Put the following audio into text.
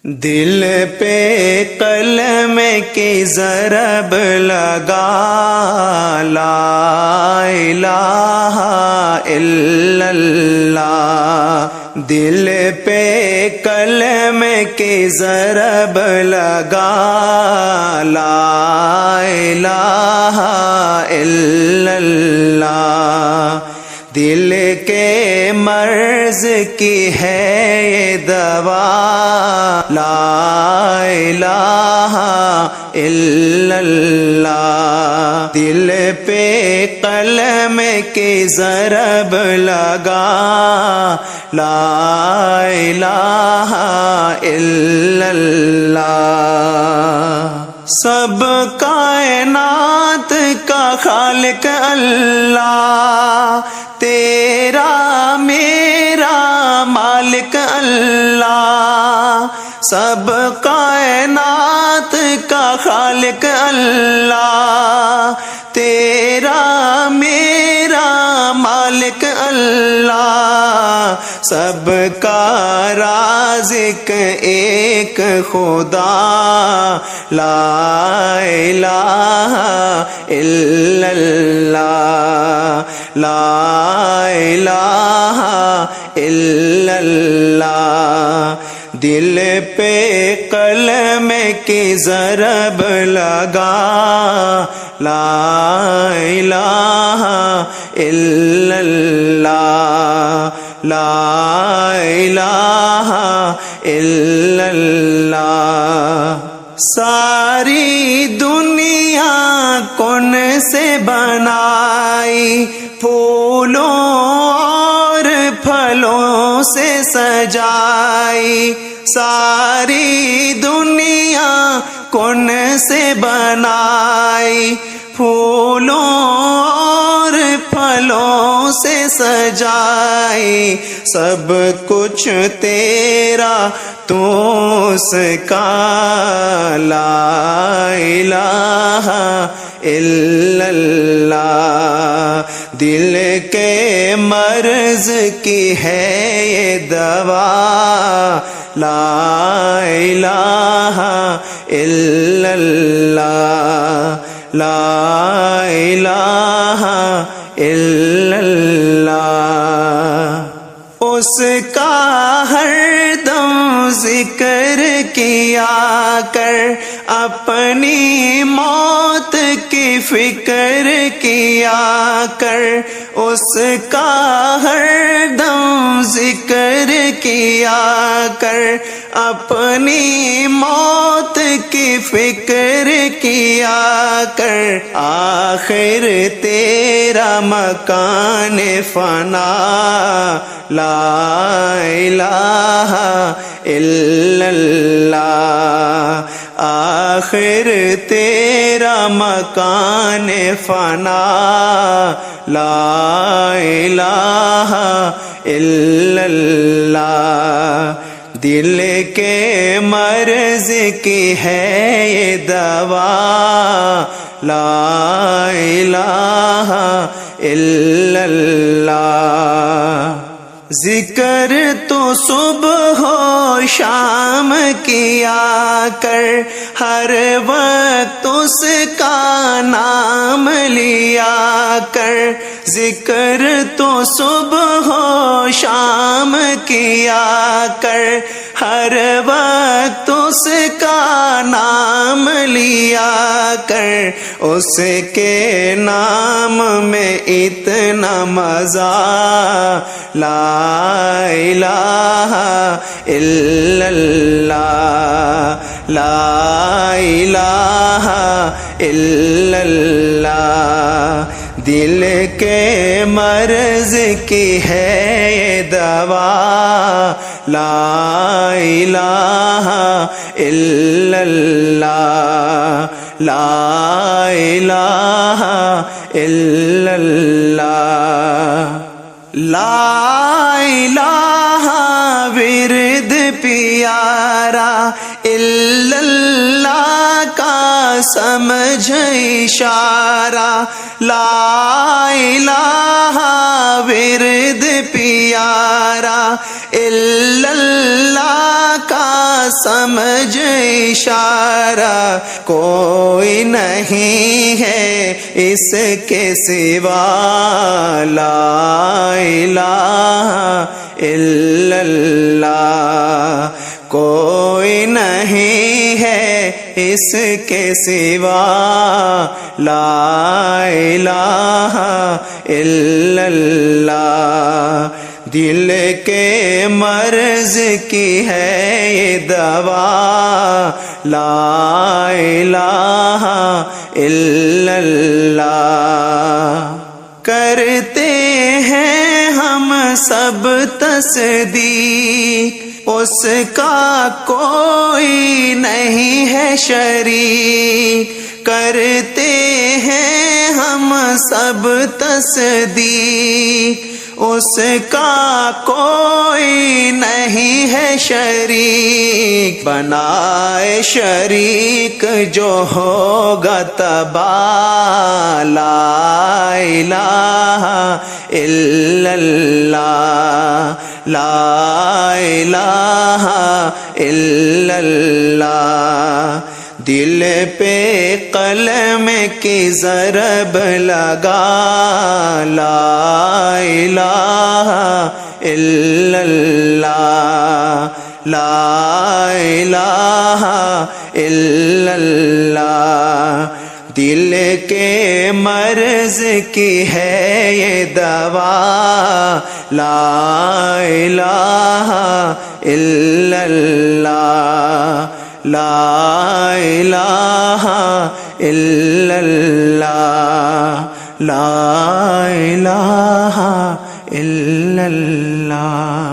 دل پہ قلم کی ضرب لگا، لا الہ الا اللہ۔ دل پہ قلم کی ضرب لگا، لا الہ الا اللہ۔ دل کے مرض کی ہے یہ دوا، لا الہ الا اللہ۔ دل پہ قلم کی ضرب لگا، لا الہ الا اللہ۔ سب کائنات کا خالق اللہ، تیرا میرا مالک اللہ۔ سب کائنات کا خالق اللہ، تیرا میرا مالک اللہ۔ سب کا رازق ایک خدا، لا الہ الا اللہ، لا الہ الا اللہ۔ دل پہ قلم کی ضرب لگا، لا الہ الا اللہ، لا الہ الا اللہ۔ ساری دنیا کون سے بنائی، پھولوں اور پھلوں سے سجائی۔ ساری دنیا کون سے بنائی، پھولوں اور پھلوں سے سجائی۔ سب کچھ تیرا تو اس کا، لا الہ الا اللہ۔ دل کے مرض کی ہے یہ دوا، لا الہ الا اللہ، لا الہ الا اللہ۔ اس کا ہر دم ذکر کیا کر، اپنی موت کی فکر کیا کر۔ اس کا ہر دم ذکر کیا کر، اپنی موت کی فکر کیا کر۔ آخر تیرا مکان فنا، لا الہ الا اللہ۔ آخر تیرا مکان فنا، لا الہ الا اللہ۔ دل کے مرض کی ہے یہ دوا، لا الہ الا اللہ۔ ذکر تو صبح و شام کیا کر، ہر وقت اس کا نام لیا کر۔ ذکر تو صبح و شام کیا کر، ہر وقت اس کا نام لیا کر۔ اس کے نام میں اتنا مزہ، لا الہ الا اللہ، لا الہ الا اللہ۔ دل کے مرض کی ہے یہ دوا، لا الہ الا اللہ، لا الہ الا اللہ۔ لا الہ ورد پیارا الا اللہ کا سمجھ اشارہ، لا الہ ورد پیارا، الا اللہ کا سمجھ اشارہ، کوئی نہیں ہے اس کے سوا، لا الہ الا اللہ، کوئی نہیں ہے اس کے سوا، لا الہ الا اللہ۔ دل کے مرض کی ہے یہ دوا، لا الہ الا اللہ۔ کرتے ہیں ہم سب تصدیق، اس کا کوئی نہیں ہے شریک، کرتے ہیں ہم سب تصدیق، اس کا کوئی نہیں ہے شریک، بنائے شریک جو ہوگا تباہ، لا الہ الا اللہ، لا الہ الا اللہ۔ دل پہ قلم کی ضرب لگا، لا الہ الا اللہ، لا الہ الا اللہ۔ دل کے مرض کی ہے یہ دوا، لا الہ الا اللہ، لا الہ الا اللہ، لا الہ الا اللہ۔